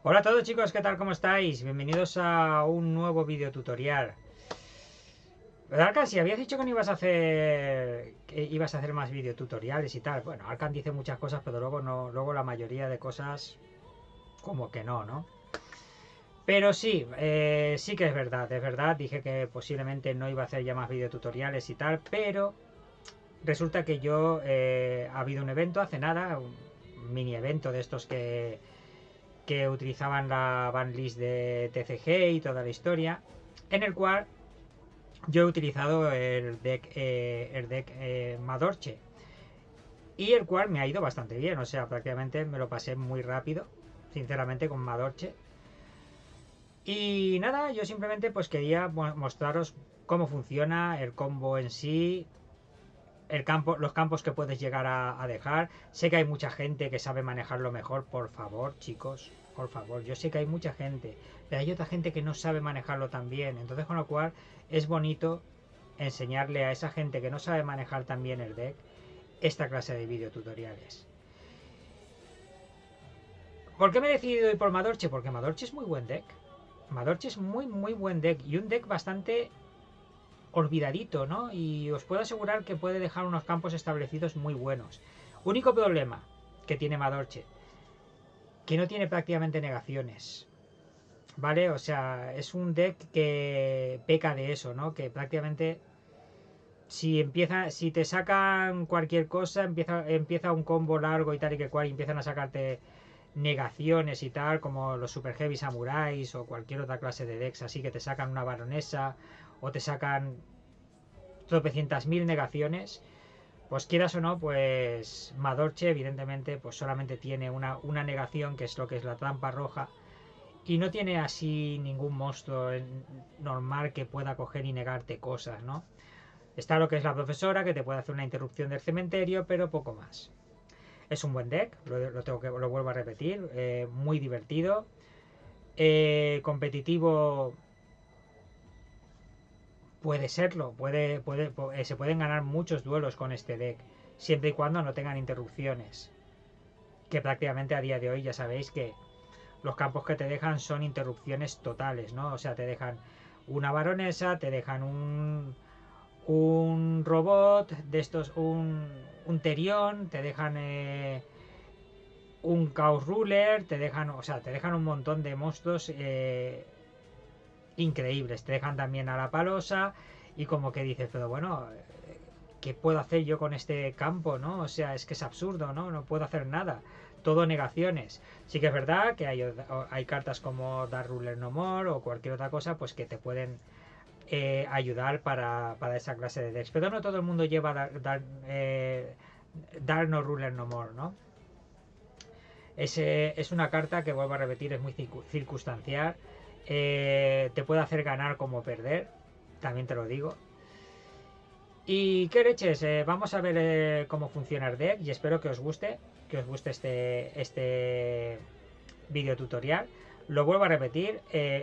Hola a todos chicos, ¿qué tal? ¿Cómo estáis? Bienvenidos a un nuevo video tutorial. Arkan, si habías dicho que no ibas a hacer más videotutoriales y tal. Bueno, Arkan dice muchas cosas, pero luego no, luego la mayoría de cosas como que no, ¿no? Pero sí, sí que es verdad, dije que posiblemente no iba a hacer ya más videotutoriales y tal, pero resulta que ha habido un evento hace nada, un mini evento de estos que utilizaban la banlist de TCG y toda la historia, en el cual yo he utilizado el deck Madorche, y el cual me ha ido bastante bien, o sea, prácticamente me lo pasé muy rápido, sinceramente, con Madorche. Y nada, yo simplemente pues quería mostraros cómo funciona el combo en sí, los campos que puedes llegar a dejar. Sé que hay mucha gente que sabe manejarlo mejor, por favor, chicos, por favor. Yo sé que hay mucha gente, pero hay otra gente que no sabe manejarlo tan bien. Entonces, con lo cual, es bonito enseñarle a esa gente que no sabe manejar tan bien el deck esta clase de videotutoriales. ¿Por qué me he decidido ir por Madorche? Porque Madorche es muy buen deck. Madorche es muy buen deck y un deck bastante olvidadito, ¿no? Y os puedo asegurar que puede dejar unos campos establecidos muy buenos. Único problema que tiene Madorche, que no tiene prácticamente negaciones, ¿vale? O sea, es un deck que peca de eso, ¿no? Que prácticamente si te sacan cualquier cosa, empieza un combo largo y tal y que cual, y empiezan a sacarte negaciones y tal, como los Super Heavy Samurais o cualquier otra clase de decks así, que te sacan una baronesa o te sacan tropecientas mil negaciones. Pues quieras o no, pues Madorche evidentemente pues solamente tiene una negación, que es lo que es la trampa roja, y no tiene así ningún monstruo normal que pueda coger y negarte cosas, ¿no? Está lo que es la profesora, que te puede hacer una interrupción del cementerio, pero poco más. Es un buen deck, lo vuelvo a repetir, muy divertido, competitivo. Puede serlo, se pueden ganar muchos duelos con este deck, siempre y cuando no tengan interrupciones. Que prácticamente a día de hoy ya sabéis que los campos que te dejan son interrupciones totales, ¿no? O sea, te dejan una baronesa, te dejan un robot de estos, un Terion, te dejan un Chaos Ruler, te dejan un montón de monstruos increíbles. Te dejan también a la palosa y como que dices, pero bueno, ¿qué puedo hacer yo con este campo, no? O sea, es que es absurdo, ¿no? No puedo hacer nada. Todo negaciones. Sí que es verdad que hay cartas como Dark Ruler No More o cualquier otra cosa, pues que te pueden ayudar para esa clase de decks. Pero no todo el mundo lleva Dark No Ruler No More, ¿no? Es una carta que, vuelvo a repetir, es muy circunstancial. Te puede hacer ganar como perder, también te lo digo. Y qué leches, vamos a ver cómo funciona el deck y espero que os guste este video tutorial. Lo vuelvo a repetir,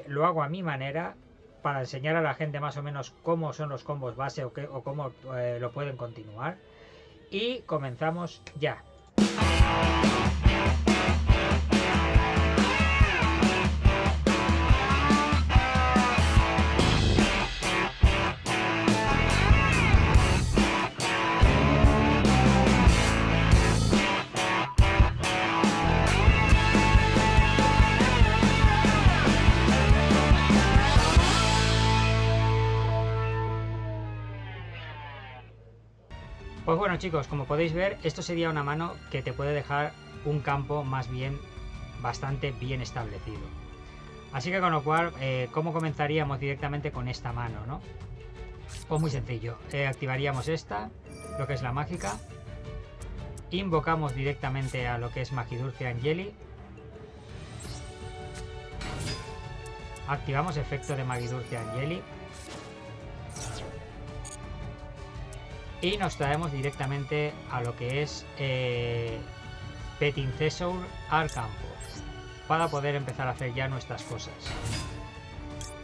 lo hago a mi manera para enseñar a la gente más o menos cómo son los combos base o cómo lo pueden continuar. Y comenzamos ya. Pues bueno chicos, como podéis ver, esto sería una mano que te puede dejar un campo más bien bastante bien establecido. Así que con lo cual, ¿cómo comenzaríamos directamente con esta mano, no? Pues muy sencillo, activaríamos esta, lo que es la mágica, invocamos directamente a lo que es Magidulce Angeli, activamos efecto de Magidulce Angeli, y nos traemos directamente a lo que es Petting Thesaur al campo para poder empezar a hacer ya nuestras cosas.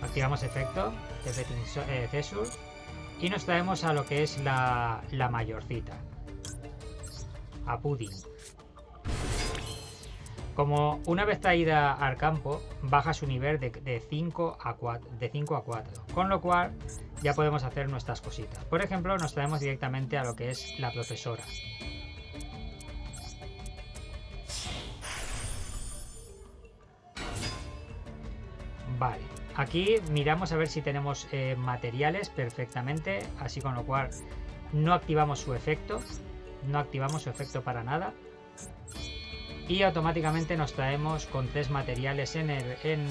Activamos efecto de Petting Thesaur y nos traemos a lo que es la mayorcita, a Pudding. Como una vez traída al campo, baja su nivel de 5 a 4. Con lo cual ya podemos hacer nuestras cositas. Por ejemplo, nos traemos directamente a lo que es la profesora. Vale, aquí miramos a ver si tenemos materiales perfectamente, así con lo cual no activamos su efecto. No activamos su efecto para nada. Y automáticamente nos traemos con 3 materiales en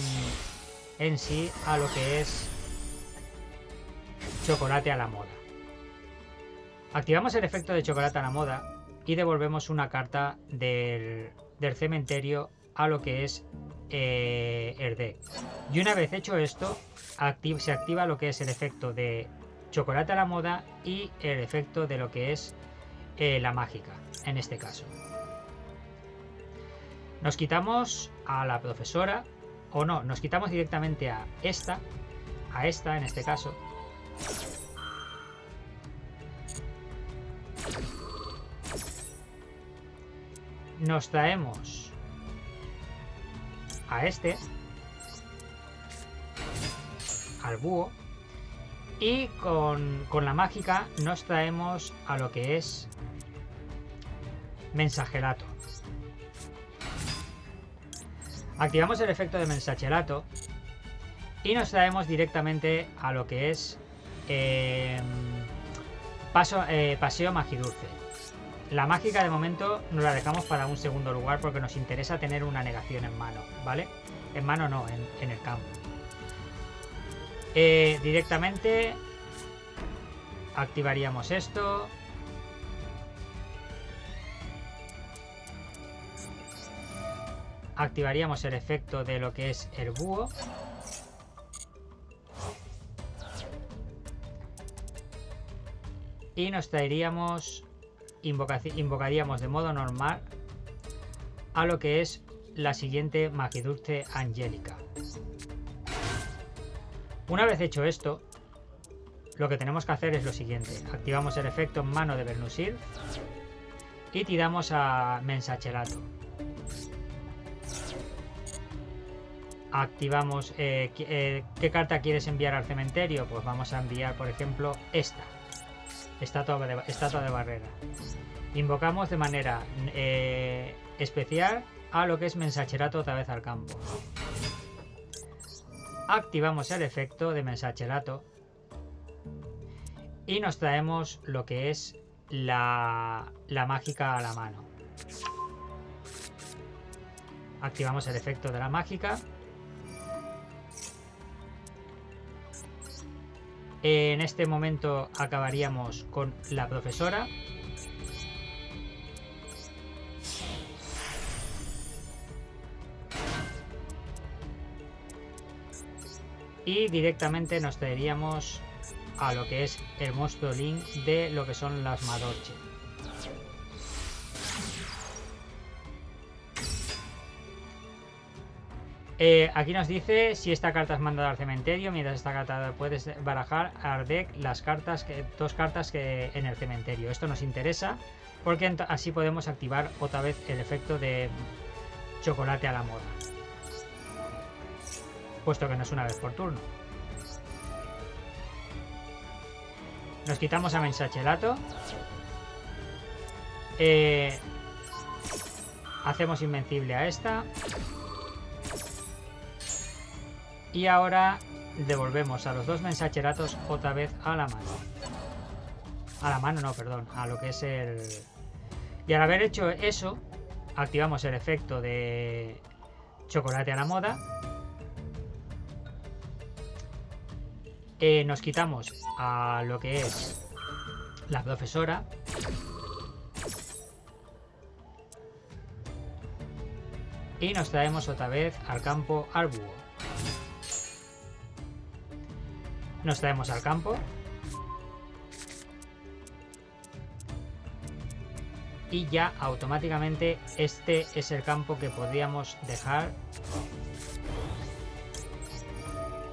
sí a lo que es chocolate a la moda. Activamos el efecto de chocolate a la moda y devolvemos una carta del cementerio a lo que es el deck. Y una vez hecho esto, se activa lo que es el efecto de chocolate a la moda y el efecto de lo que es la mágica, en este caso. Nos quitamos a la profesora, o no, nos quitamos directamente a esta en este caso. Nos traemos a este, al búho, y con la mágica nos traemos a lo que es mensajerato. Activamos el efecto de mensajerato y nos traemos directamente a lo que es paseo magidulce. La mágica de momento nos la dejamos para un segundo lugar porque nos interesa tener una negación en mano, ¿vale? En mano no, en el campo. Directamente activaríamos esto. Activaríamos el efecto de lo que es el búho. Y nos traeríamos, invocaríamos de modo normal a lo que es la siguiente Magidulce Angélica. Una vez hecho esto, lo que tenemos que hacer es lo siguiente. Activamos el efecto en mano de Vernusir y tiramos a Mensacherato. Activamos ¿qué carta quieres enviar al cementerio? Pues vamos a enviar, por ejemplo, esta estatua de barrera. Invocamos de manera especial a lo que es Mensacherato otra vez al campo. Activamos el efecto de Mensacherato y nos traemos lo que es la mágica a la mano. Activamos el efecto de la mágica. En este momento acabaríamos con la profesora. Y directamente nos traeríamos a lo que es el monstruo Link de lo que son las Madorche. Aquí nos dice si esta carta es mandada al cementerio. Mientras esta carta puedes barajar al deck las cartas dos cartas que en el cementerio. Esto nos interesa porque así podemos activar otra vez el efecto de chocolate a la moda, puesto que no es una vez por turno. Nos quitamos a Mensacherato. Hacemos invencible a esta. Y ahora devolvemos a los dos Mensacheratos otra vez a la mano. A la mano no, perdón. A lo que es el... Y al haber hecho eso, activamos el efecto de chocolate a la moda. Nos quitamos a lo que es la profesora. Y nos traemos otra vez al campo al búho. Nos traemos al campo. Y ya automáticamente este es el campo que podríamos dejar.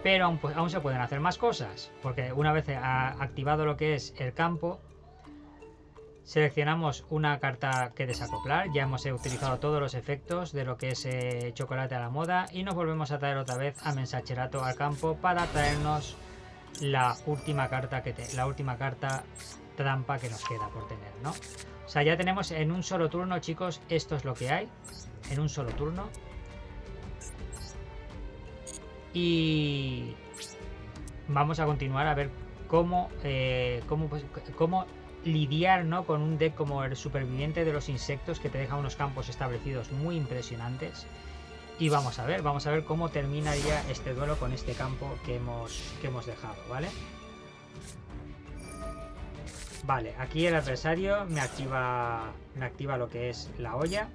Pero aún se pueden hacer más cosas. Porque una vez activado lo que es el campo, Seleccionamos una carta que desacoplar. Ya hemos utilizado todos los efectos de lo que es chocolate a la moda. Y nos volvemos a traer otra vez a Mensacherato al campo para traernos la última carta trampa que nos queda por tener, ¿no? O sea, ya tenemos en un solo turno, chicos, esto es lo que hay. En un solo turno. Y vamos a continuar a ver cómo lidiar, ¿no?, con un deck como el superviviente de los insectos, que te deja unos campos establecidos muy impresionantes. Y vamos a ver cómo terminaría este duelo con este campo que hemos dejado, ¿vale? Vale, aquí el adversario me activa lo que es la olla.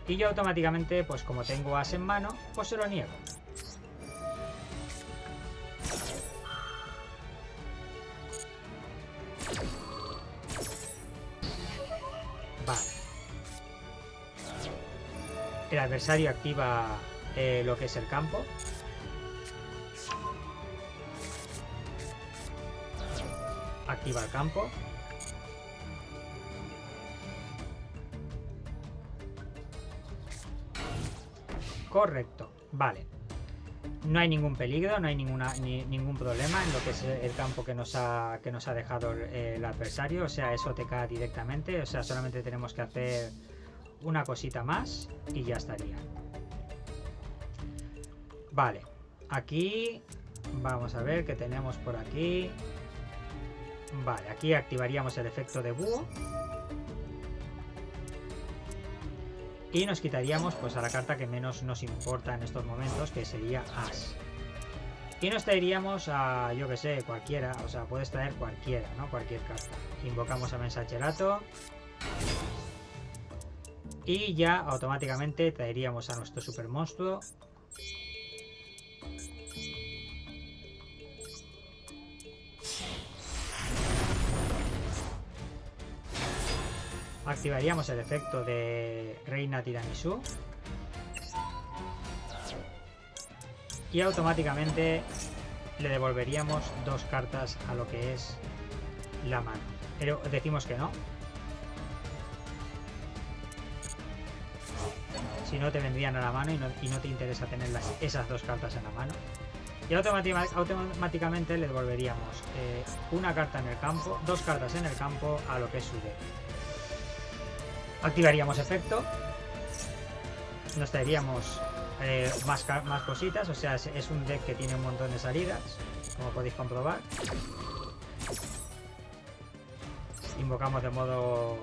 Y yo automáticamente, pues como tengo as en mano, pues se lo niego. Vale. El adversario activa lo que es el campo. Activa el campo. Correcto. Vale. No hay ningún peligro, no hay ningún problema en lo que es el campo que nos ha dejado el adversario. O sea, eso te cae directamente. O sea, solamente tenemos que hacer una cosita más y ya estaría. Vale. Aquí vamos a ver qué tenemos por aquí. Vale, aquí activaríamos el efecto de búho. Y nos quitaríamos pues a la carta que menos nos importa en estos momentos, que sería as. Y nos traeríamos a, yo que sé, cualquiera. O sea, puedes traer cualquiera, ¿no? Cualquier carta. Invocamos a Mensacherato. Y ya automáticamente traeríamos a nuestro super monstruo. Activaríamos el efecto de Reina Tiramisú. Y automáticamente le devolveríamos dos cartas a lo que es la mano. Pero decimos que no. Si no, te vendrían a la mano y no te interesa tener esas dos cartas en la mano. Y automáticamente le devolveríamos una carta en el campo, dos cartas en el campo a lo que es su deck. Activaríamos efecto. Nos traeríamos más cositas. O sea, es un deck que tiene un montón de salidas, como podéis comprobar. Invocamos de modo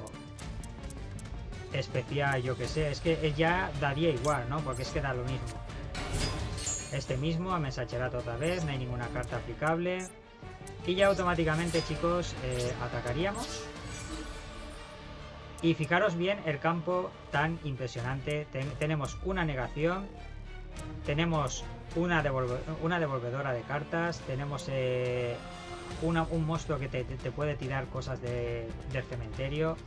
especial, yo que sé. Es que ya daría igual, ¿no? Porque es que da lo mismo. Este mismo, a Mensacherato otra vez. No hay ninguna carta aplicable. Y ya automáticamente, chicos, atacaríamos. Y fijaros bien el campo tan impresionante. Tenemos una negación. Tenemos una devolvedora de cartas. Tenemos un monstruo que te puede tirar cosas del cementerio.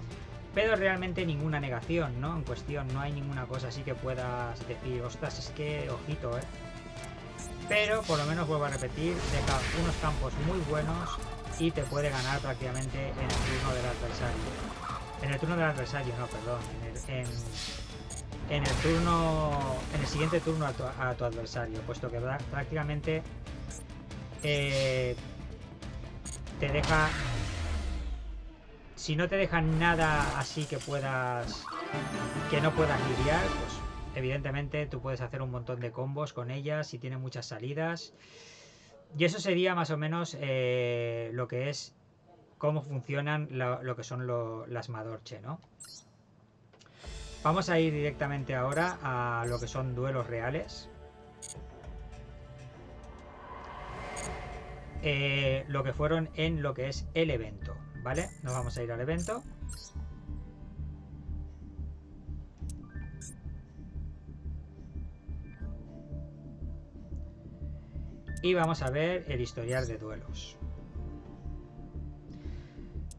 Pero realmente ninguna negación, ¿no? En cuestión, no hay ninguna cosa así que puedas decir, ostras, es que ojito, Pero por lo menos vuelvo a repetir, deja unos campos muy buenos y te puede ganar prácticamente en el turno del adversario. En el turno del adversario, no, perdón. En el siguiente turno a tu adversario, puesto que prácticamente te deja. Si no te deja nada así que no puedas lidiar, pues evidentemente tú puedes hacer un montón de combos con ellas y tiene muchas salidas. Y eso sería más o menos lo que es cómo funcionan lo que son las Madorche, ¿no? Vamos a ir directamente ahora a lo que son duelos reales. Lo que fueron en lo que es el evento, ¿vale? Nos vamos a ir al evento. Y vamos a ver el historial de duelos.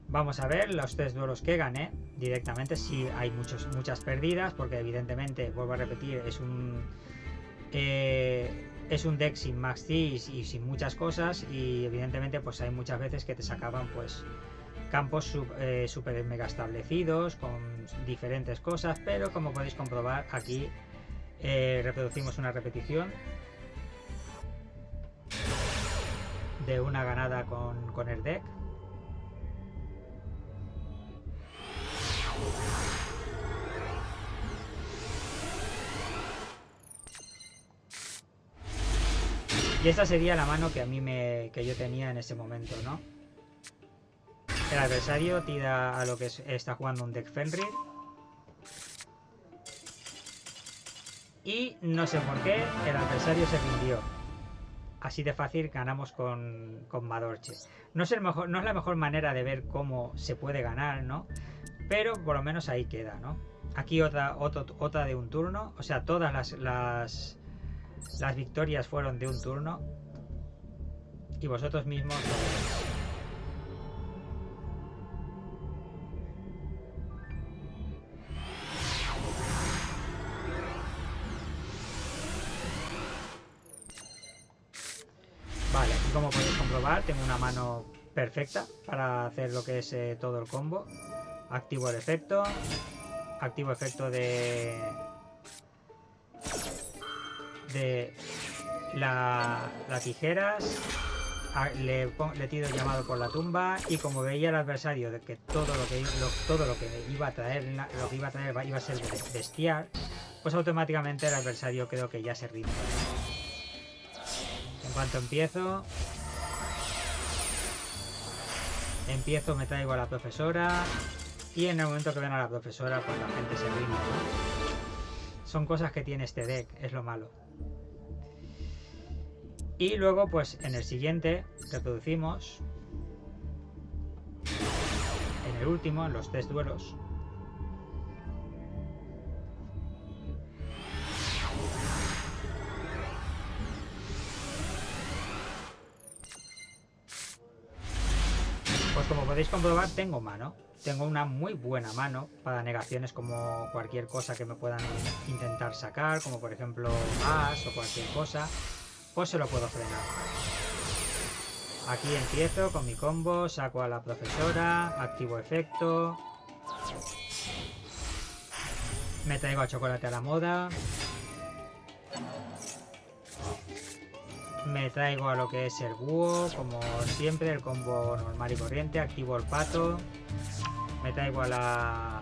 Vamos a ver los 3 duelos que gané directamente. Si hay muchas pérdidas, porque evidentemente, vuelvo a repetir, es un deck sin Max Cis y sin muchas cosas. Y evidentemente pues hay muchas veces que te sacaban pues campos super mega establecidos con diferentes cosas, pero como podéis comprobar aquí reproducimos una repetición de una ganada con el deck. Y esta sería la mano que a mí que yo tenía en ese momento, ¿no? El adversario tira a lo que está jugando un deck Fenrir. Y no sé por qué el adversario se rindió. Así de fácil ganamos con Madorche. No es la mejor manera de ver cómo se puede ganar, ¿no? Pero por lo menos ahí queda, ¿no? Aquí otra de un turno. O sea, todas las victorias fueron de un turno. Y vosotros mismos lo veréis. Vale, y como podéis comprobar, tengo una mano perfecta para hacer lo que es todo el combo. Activo el efecto. Activo efecto de las tijeras. Le tiro el llamado por la tumba. Y como veía el adversario de que todo lo que iba a traer iba a ser bestial, pues automáticamente el adversario creo que ya se rinde. En cuanto empiezo, me traigo a la profesora. Y en el momento que ven a la profesora, pues la gente se rinde, ¿no? Son cosas que tiene este deck, es lo malo. Y luego, pues en el siguiente, reproducimos. En el último, en los 3 duelos. Pues como podéis comprobar, tengo mano. Tengo una muy buena mano para negaciones como cualquier cosa que me puedan intentar sacar, como por ejemplo gas o cualquier cosa, pues se lo puedo frenar. Aquí empiezo con mi combo, saco a la profesora, activo efecto, me traigo a chocolate a la moda, me traigo a lo que es el búho, como siempre, el combo normal y corriente, activo el pato, me traigo a la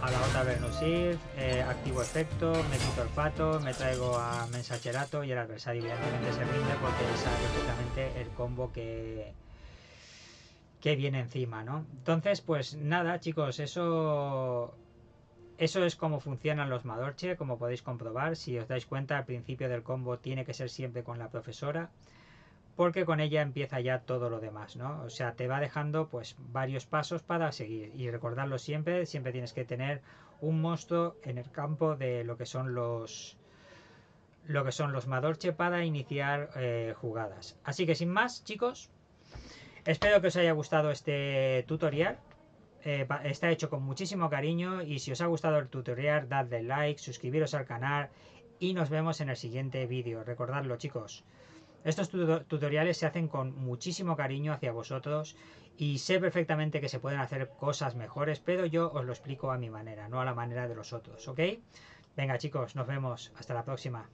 otra Vernusir, activo efecto, me quito el pato, me traigo a Mensacherato y el adversario evidentemente se rinde porque sabe perfectamente el combo que viene encima, ¿no? Entonces, pues nada, chicos, eso es como funcionan los Madorche, como podéis comprobar. Si os dais cuenta, al principio del combo tiene que ser siempre con la profesora, porque con ella empieza ya todo lo demás, ¿no? O sea, te va dejando pues varios pasos para seguir. Y recordarlo siempre tienes que tener un monstruo en el campo de lo que son los Madorche para iniciar jugadas. Así que sin más, chicos, espero que os haya gustado este tutorial. Está hecho con muchísimo cariño y si os ha gustado el tutorial, dadle like, suscribiros al canal y nos vemos en el siguiente vídeo. Recordadlo, chicos. Estos tutoriales se hacen con muchísimo cariño hacia vosotros y sé perfectamente que se pueden hacer cosas mejores, pero yo os lo explico a mi manera, no a la manera de los otros, ¿ok? Venga, chicos, nos vemos. Hasta la próxima.